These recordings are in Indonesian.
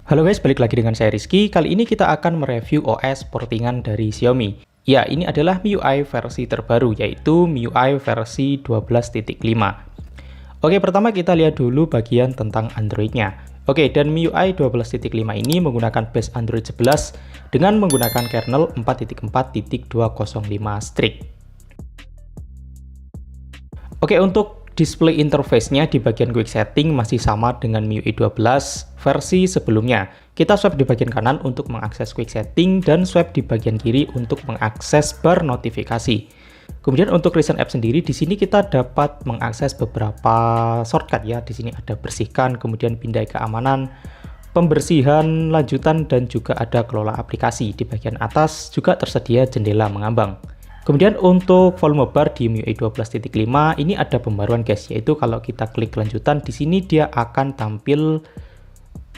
Halo guys, balik lagi dengan saya Rizky. Kali ini kita akan mereview OS portingan dari Xiaomi. Ya, ini adalah MIUI versi terbaru, yaitu MIUI versi 12.5. Oke, pertama kita lihat dulu bagian tentang Android-nya. Oke, dan MIUI 12.5 ini menggunakan base Android 11 dengan menggunakan kernel 4.4.205 strict. Oke, untuk display interface-nya di bagian quick setting masih sama dengan MIUI 12 versi sebelumnya. Kita swipe di bagian kanan untuk mengakses quick setting dan swipe di bagian kiri untuk mengakses bar notifikasi. Kemudian untuk recent app sendiri di sini kita dapat mengakses beberapa shortcut ya. Di sini ada bersihkan, kemudian pindai keamanan, pembersihan lanjutan dan juga ada kelola aplikasi. Di bagian atas juga tersedia jendela mengambang. Kemudian untuk volume bar di MIUI 12.5 ini ada pembaruan guys, yaitu kalau kita klik lanjutan di sini dia akan tampil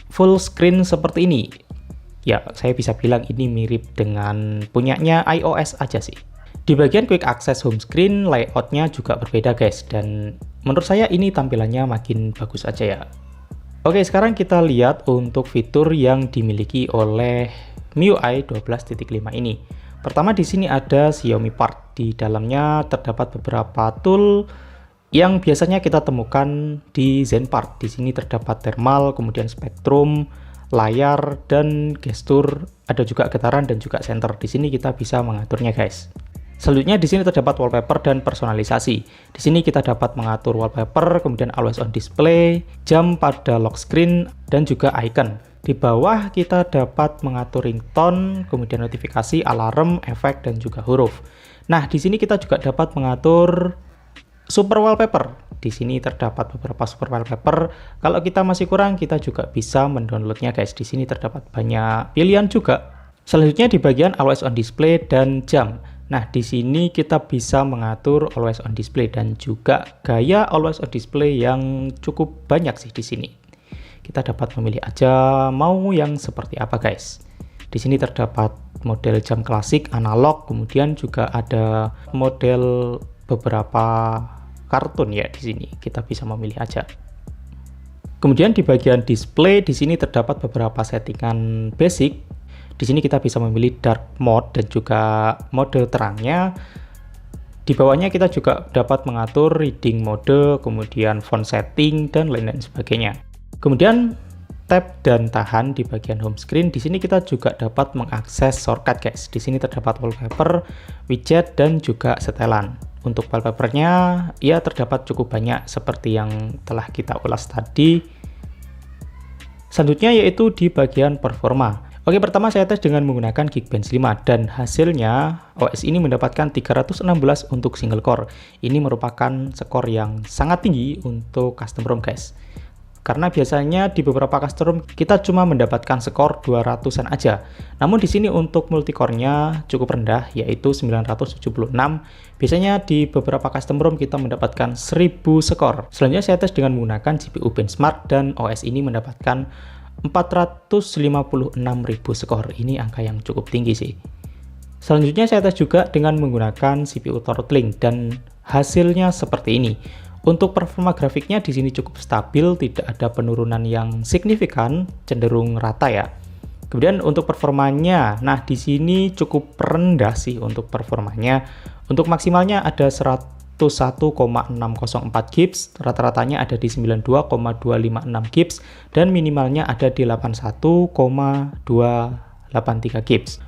full screen seperti ini. Ya, saya bisa bilang ini mirip dengan punyanya iOS aja sih. Di bagian quick access home screen layoutnya juga berbeda guys, dan menurut saya ini tampilannya makin bagus aja ya. Oke, sekarang kita lihat untuk fitur yang dimiliki oleh MIUI 12.5 ini. Pertama di sini ada Xiaomi Park. Di dalamnya terdapat beberapa tool yang biasanya kita temukan di ZenPark. Di sini terdapat thermal, kemudian spektrum, layar, dan gestur. Ada juga getaran dan juga center. Di sini kita bisa mengaturnya guys. Selanjutnya di sini terdapat wallpaper dan personalisasi. Di sini kita dapat mengatur wallpaper, kemudian always on display, jam pada lock screen, dan juga icon. Di bawah kita dapat mengatur ringtone, kemudian notifikasi, alarm, efek, dan juga huruf. Nah, di sini kita juga dapat mengatur super wallpaper. Di sini terdapat beberapa super wallpaper. Kalau kita masih kurang, kita juga bisa mendownloadnya guys. Di sini terdapat banyak pilihan juga. Selanjutnya di bagian always on display dan jam. Nah, di sini kita bisa mengatur always on display dan juga gaya always on display yang cukup banyak sih di sini. Kita dapat memilih aja mau yang seperti apa guys. Di sini terdapat model jam klasik, analog, kemudian juga ada model beberapa kartun ya di sini. Kita bisa memilih aja. Kemudian di bagian display di sini terdapat beberapa settingan basic. Di sini kita bisa memilih dark mode dan juga mode terangnya. Di bawahnya kita juga dapat mengatur reading mode, kemudian font setting dan lain-lain sebagainya. Kemudian tap dan tahan di bagian home screen. Di sini kita juga dapat mengakses shortcut guys. Di sini terdapat wallpaper, widget dan juga setelan. Untuk wallpapernya ya terdapat cukup banyak seperti yang telah kita ulas tadi. Selanjutnya yaitu di bagian performa. Oke, pertama saya tes dengan menggunakan Geekbench 5 dan hasilnya OS ini mendapatkan 316 untuk single core. Ini merupakan skor yang sangat tinggi untuk custom ROM guys. Karena biasanya di beberapa custom ROM kita cuma mendapatkan skor 200-an aja. Namun di sini untuk multicore-nya cukup rendah yaitu 976. Biasanya di beberapa custom ROM kita mendapatkan 1000 skor. Selanjutnya saya tes dengan menggunakan GPU benchmark dan OS ini mendapatkan 456.000 skor. Ini angka yang cukup tinggi sih. Selanjutnya saya tes juga dengan menggunakan CPU throttling dan hasilnya seperti ini. Untuk performa grafiknya di sini cukup stabil, tidak ada penurunan yang signifikan, cenderung rata ya. Kemudian untuk performanya, nah di sini cukup rendah sih untuk performanya. Untuk maksimalnya ada 101,604 GHz, rata-ratanya ada di 92,256 GHz, dan minimalnya ada di 81,283 GHz.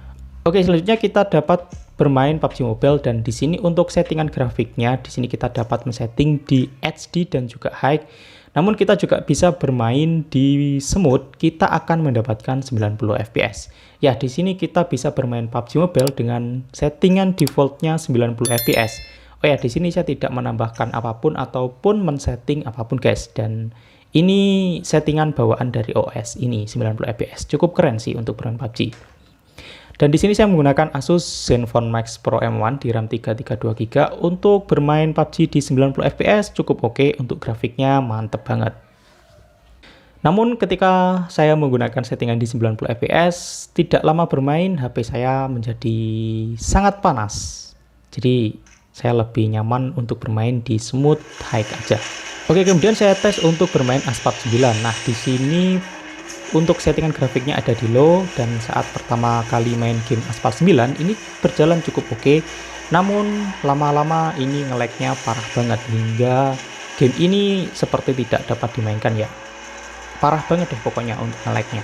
Oke, selanjutnya kita dapat bermain PUBG Mobile dan di sini untuk settingan grafiknya di sini kita dapat men-setting di HD dan juga high. Namun kita juga bisa bermain di smooth, kita akan mendapatkan 90 fps. Ya, di sini kita bisa bermain PUBG Mobile dengan settingan defaultnya 90 fps. Oh ya, di sini saya tidak menambahkan apapun ataupun men-setting apapun guys, dan ini settingan bawaan dari OS ini 90 fps. Cukup keren sih untuk bermain PUBG. Dan di sini saya menggunakan Asus Zenfone Max Pro M1 di RAM 332GB untuk bermain PUBG di 90 fps cukup oke, untuk grafiknya mantep banget. Namun ketika saya menggunakan settingan di 90 fps, tidak lama bermain HP saya menjadi sangat panas. Jadi saya lebih nyaman untuk bermain di smooth high aja. Oke, kemudian saya tes untuk bermain ASPAP 9. Nah, di sini untuk settingan grafiknya ada di low, dan saat pertama kali main game Aspal 9 ini berjalan cukup oke. Namun lama-lama ini nge-lag-nya parah banget hingga game ini seperti tidak dapat dimainkan ya. Parah banget deh pokoknya untuk nge-lag-nya.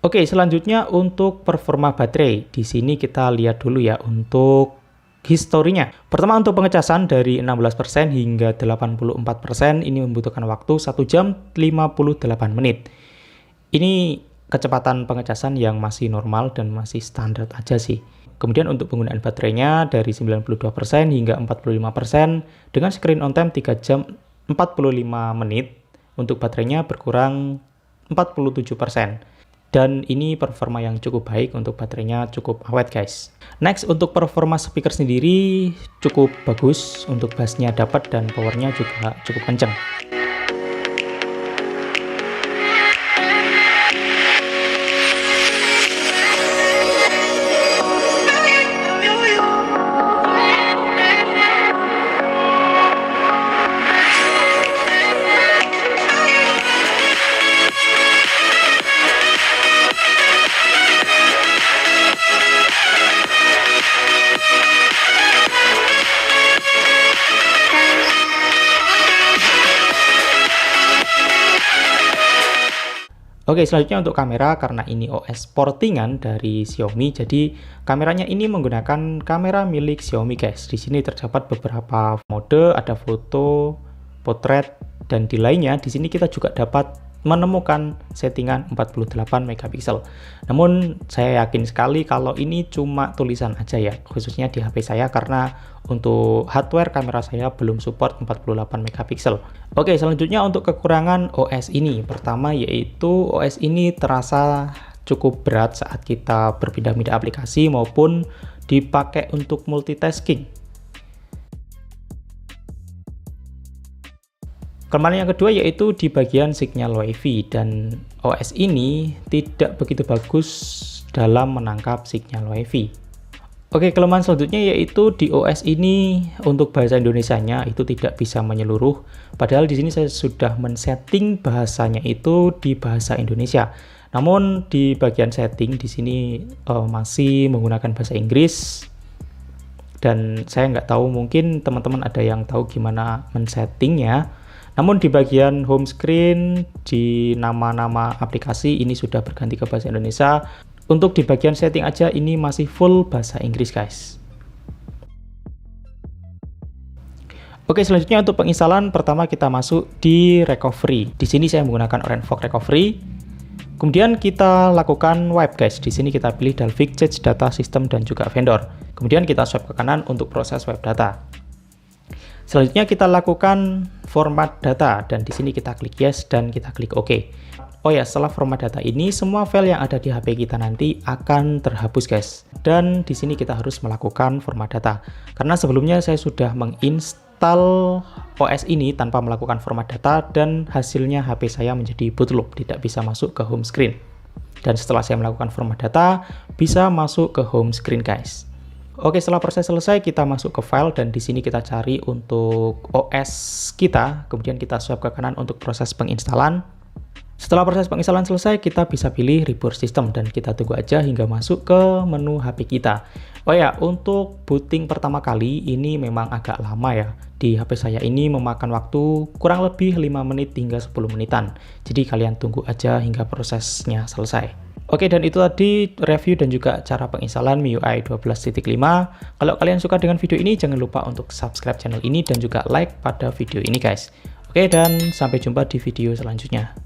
Oke, selanjutnya untuk performa baterai. Di sini kita lihat dulu ya untuk historinya. Pertama untuk pengecasan dari 16% hingga 84% ini membutuhkan waktu 1 jam 58 menit. Ini kecepatan pengecasan yang masih normal dan masih standar aja sih. Kemudian untuk penggunaan baterainya dari 92% hingga 45% dengan screen on time 3 jam 45 menit. Untuk baterainya berkurang 47%. Dan ini performa yang cukup baik, untuk baterainya cukup awet guys. Next untuk performa speaker sendiri cukup bagus, untuk bassnya dapat dan powernya juga cukup kenceng. Oke, selanjutnya untuk kamera, karena ini OS portingan dari Xiaomi, jadi kameranya ini menggunakan kamera milik Xiaomi guys. Di sini terdapat beberapa mode, ada foto, potret, dan di lainnya di sini kita juga dapat menemukan settingan 48 megapiksel. Namun saya yakin sekali kalau ini cuma tulisan aja ya, khususnya di HP saya, karena untuk hardware kamera saya belum support 48 megapiksel. Oke, selanjutnya untuk kekurangan OS ini. Pertama yaitu OS ini terasa cukup berat saat kita berpindah-pindah aplikasi maupun dipakai untuk multitasking. Kelemahan yang kedua yaitu di bagian sinyal WiFi, dan OS ini tidak begitu bagus dalam menangkap sinyal WiFi. Oke, kelemahan selanjutnya yaitu di OS ini untuk bahasa Indonesianya itu tidak bisa menyeluruh. Padahal di sini saya sudah men-setting bahasanya itu di bahasa Indonesia. Namun di bagian setting di sini masih menggunakan bahasa Inggris. Dan saya nggak tahu, mungkin teman-teman ada yang tahu gimana men-settingnya. Namun di bagian home screen, di nama-nama aplikasi ini sudah berganti ke bahasa Indonesia. Untuk di bagian setting aja ini masih full bahasa Inggris guys. Oke, selanjutnya untuk penginstalan, pertama kita masuk di recovery. Di sini saya menggunakan Orange Fog Recovery. Kemudian kita lakukan wipe guys. Di sini kita pilih Dalvik, Change Data System dan juga vendor. Kemudian kita swipe ke kanan untuk proses wipe data. Selanjutnya kita lakukan format data, dan di sini kita klik yes dan kita klik OK. Oh ya, setelah format data ini semua file yang ada di HP kita nanti akan terhapus guys. Dan di sini kita harus melakukan format data. Karena sebelumnya saya sudah menginstal OS ini tanpa melakukan format data dan hasilnya HP saya menjadi bootloop, tidak bisa masuk ke home screen. Dan setelah saya melakukan format data bisa masuk ke home screen guys. Oke, setelah proses selesai kita masuk ke file, dan di sini kita cari untuk OS kita, kemudian kita swipe ke kanan untuk proses penginstalan. Setelah proses penginstalan selesai, kita bisa pilih reboot system dan kita tunggu aja hingga masuk ke menu HP kita. Oh ya, untuk booting pertama kali ini memang agak lama ya. Di HP saya ini memakan waktu kurang lebih 5 menit hingga 10 menitan. Jadi kalian tunggu aja hingga prosesnya selesai. Oke, dan itu tadi review dan juga cara penginstalan MIUI 12.5. Kalau kalian suka dengan video ini, jangan lupa untuk subscribe channel ini dan juga like pada video ini guys. Oke, dan sampai jumpa di video selanjutnya.